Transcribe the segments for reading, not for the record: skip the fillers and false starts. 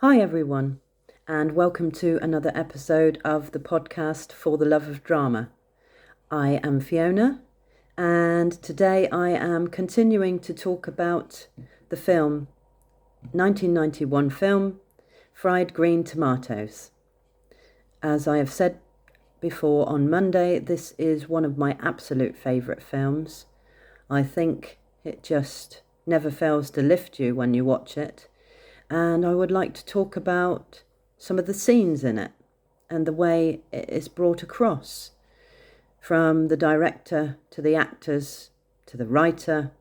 Hi everyone, and welcome to another episode of the podcast For the Love of Drama. I am Fiona, and today I am continuing to talk about the 1991 film, Fried Green Tomatoes. As I have said before on Monday, this is one of my absolute favourite films. I think it just never fails to lift you when you watch it. And I would like to talk about some of the scenes in it and the way it is brought across, from the director to the actors to the writer,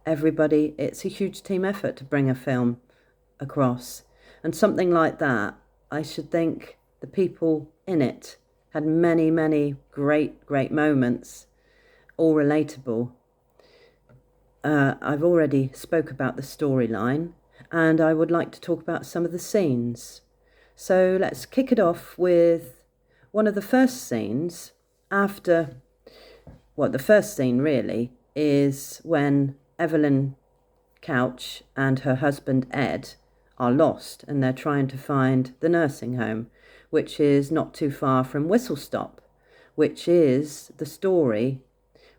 everybody. It's a huge team effort to bring a film across. And something like that, I should think the people in it had many, many great moments, all relatable. I've already spoke about the storyline, and I would like to talk about some of the scenes. So let's kick it off with one of the first scenes the first scene really is when Evelyn Couch and her husband Ed are lost, and they're trying to find the nursing home, which is not too far from Whistle Stop, which is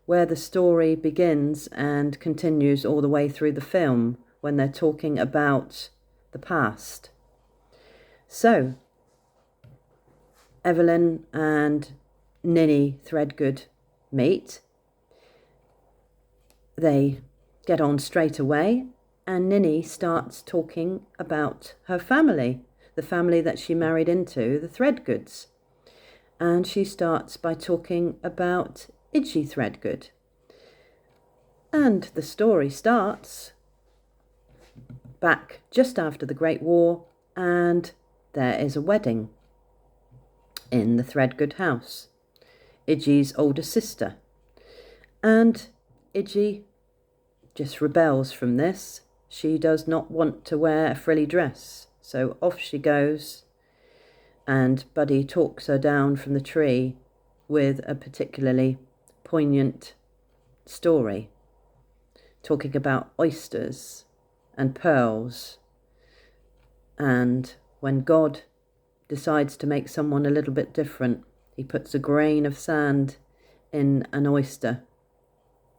where the story begins and continues all the way through the film, when they're talking about the past. So, Evelyn and Ninny Threadgood meet. They get on straight away, and Ninny starts talking about her family, the family that she married into, the Threadgoods. And she starts by talking about Idgie Threadgood. And the story starts back just after the Great War, and there is a wedding in the Threadgood house, Idgie's older sister. And Idgie just rebels from this. She does not want to wear a frilly dress, so off she goes, and Buddy talks her down from the tree with a particularly poignant story, talking about oysters and pearls, and when God decides to make someone a little bit different, he puts a grain of sand in an oyster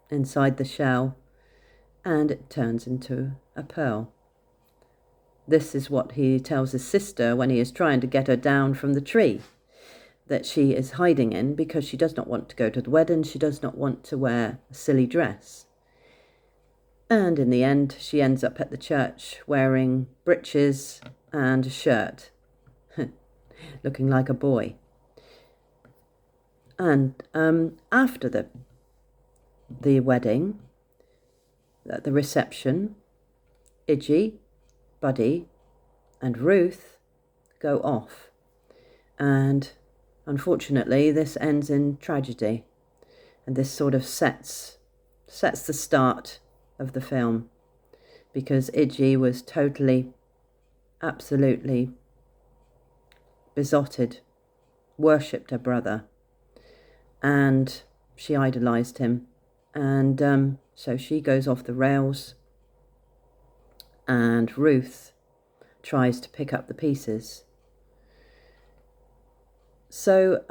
inside the shell, and it turns into a pearl. This is what he tells his sister when he is trying to get her down from the tree, that she is hiding in, because she does not want to go to the wedding, she does not want to wear a silly dress. And in the end, she ends up at the church wearing breeches and a shirt, looking like a boy. And after the wedding, at the reception, Idgie, Buddy, and Ruth go off. And unfortunately, this ends in tragedy. And this sort of sets the start of the film, because Idgie was totally, absolutely besotted, worshipped her brother, and she idolized him. And so she goes off the rails, and Ruth tries to pick up the pieces. So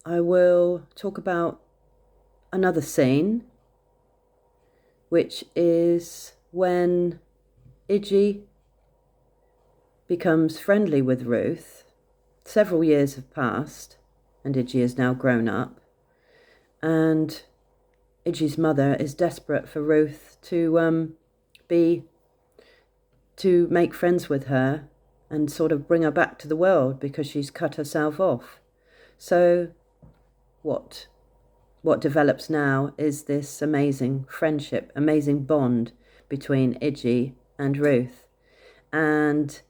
I will talk about another scene, which is when Idgie becomes friendly with Ruth. Several years have passed, and Idgie is now grown up, and Idgie's mother is desperate for Ruth to make friends with her and sort of bring her back to the world, because she's cut herself off. So what develops now is this amazing friendship, amazing bond between Idgie and Ruth. And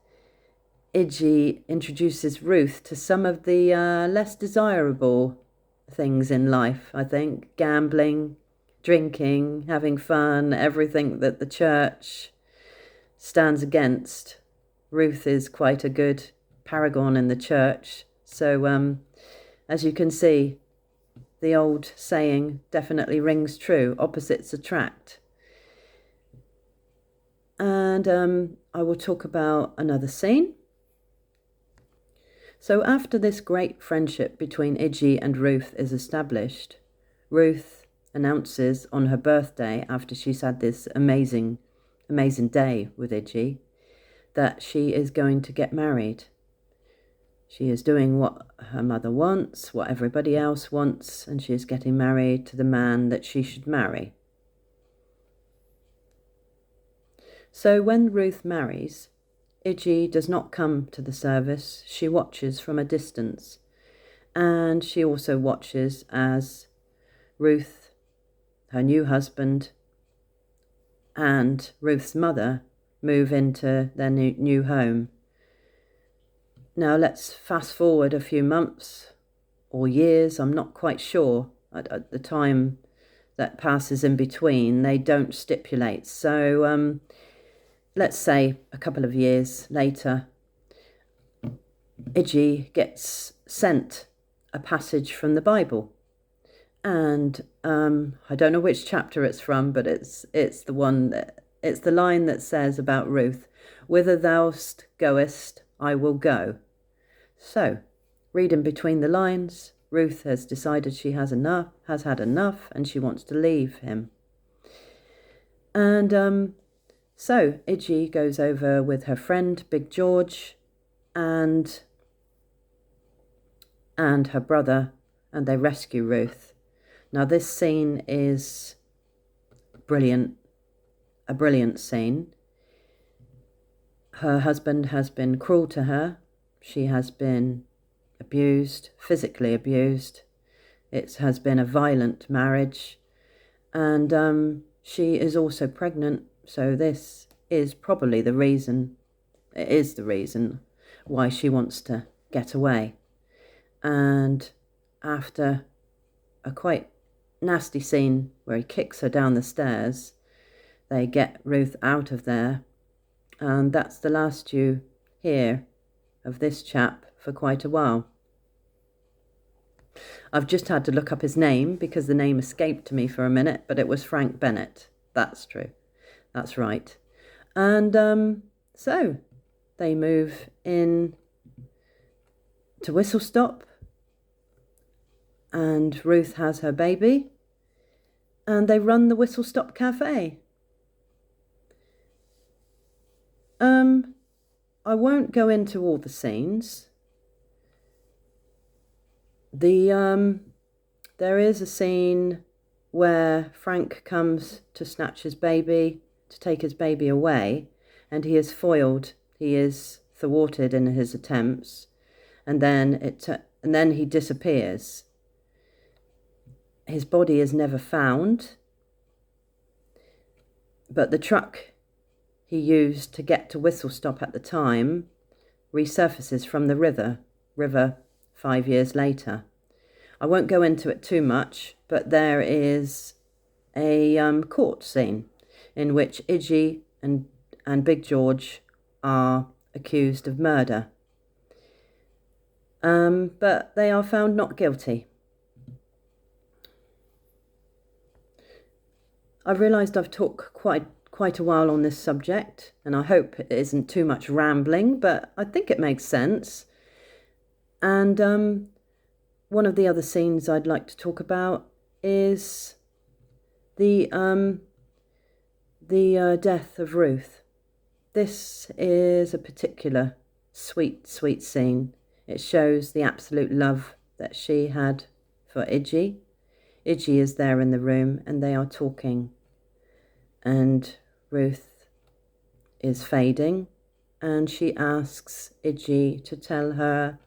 Idgie introduces Ruth to some of the less desirable things in life, I think. Gambling, drinking, having fun, everything that the church stands against. Ruth is quite a good paragon in the church. So as you can see, the old saying definitely rings true: opposites attract. And I will talk about another scene. So after this great friendship between Idgie and Ruth is established, Ruth announces on her birthday, after she's had this amazing day with Idgie, that she is going to get married. She is doing what her mother wants, what everybody else wants, and she is getting married to the man that she should marry. So when Ruth marries, Idgie does not come to the service. She watches from a distance. And she also watches as Ruth, her new husband, and Ruth's mother move into their new home. Now let's fast forward a few months or years, I'm not quite sure. At the time that passes in between, they don't stipulate. So let's say a couple of years later, Idgie gets sent a passage from the Bible. And I don't know which chapter it's from, but it's the line that says about Ruth, "Whither thou goest, I will go." So, reading between the lines, Ruth has decided she has had enough, and she wants to leave him. And so Idgie goes over with her friend Big George and her brother, and they rescue Ruth. Now this scene is brilliant, a brilliant scene. Her husband has been cruel to her. She has been abused, physically abused. It has been a violent marriage, and she is also pregnant. So this is probably the reason. It is the reason why she wants to get away. And after a quite nasty scene where he kicks her down the stairs, they get Ruth out of there, and that's the last you hear of this chap for quite a while. I've just had to look up his name because the name escaped me for a minute, but it was Frank Bennett. That's true. That's right. And so they move in to Whistle Stop, and Ruth has her baby, and they run the Whistle Stop Cafe. I won't go into all the scenes. There is a scene where Frank comes to snatch his baby, to take his baby away, and he is foiled. He is thwarted in his attempts, and then he disappears. His body is never found, but the truck he used to get to Whistle Stop at the time resurfaces from the river 5 years later. I won't go into it too much, but there is a court scene in which Idgie and Big George are accused of murder. But they are found not guilty. I've realised I've talked quite a while on this subject, and I hope it isn't too much rambling, but I think it makes sense. And one of the other scenes I'd like to talk about is the death of Ruth. This is a particular sweet scene. It shows the absolute love that she had for Idgie. Idgie is there in the room, and they are talking, and Ruth is fading, and she asks Idgie to tell her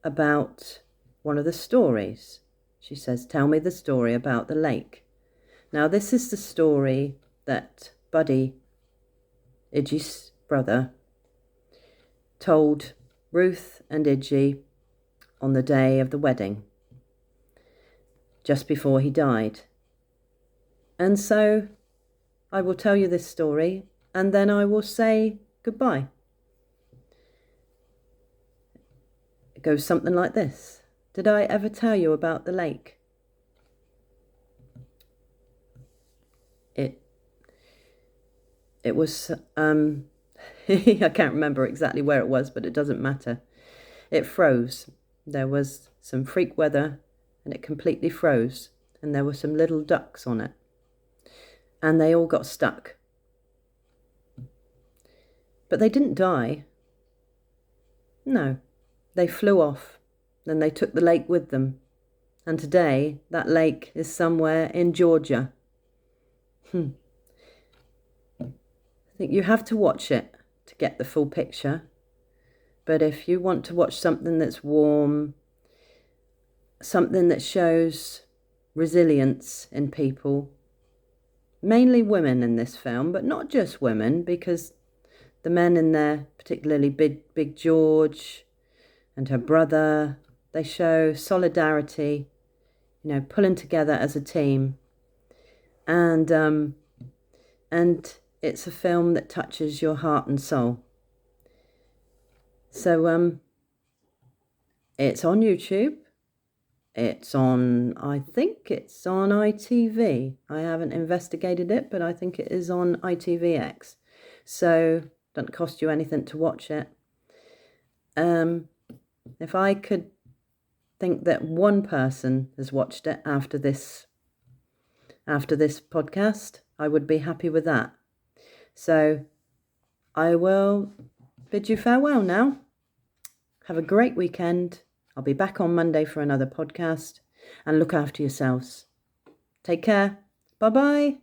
about one of the stories. She says, "Tell me the story about the lake." Now this is the story that Buddy, Idgie's brother, told Ruth and Idgie on the day of the wedding, just before he died. And so I will tell you this story, and then I will say goodbye. It goes something like this. Did I ever tell you about the lake? it was, I can't remember exactly where it was, but it doesn't matter. It froze. There was some freak weather and it completely froze. And there were some little ducks on it. And they all got stuck. But they didn't die. No, they flew off. Then they took the lake with them. And today, that lake is somewhere in Georgia. I think you have to watch it to get the full picture. But if you want to watch something that's warm, something that shows resilience in people, mainly women in this film, but not just women, because the men in there, particularly Big George and her brother, they show solidarity, pulling together as a team. And it's a film that touches your heart and soul. So it's on YouTube. It's on, I think it's on ITV. I haven't investigated it, but I think it is on ITVX. So it doesn't cost you anything to watch it. If I could think that one person has watched it after this podcast, I would be happy with that. So I will bid you farewell now. Have a great weekend. I'll be back on Monday for another podcast, and look after yourselves. Take care. Bye-bye.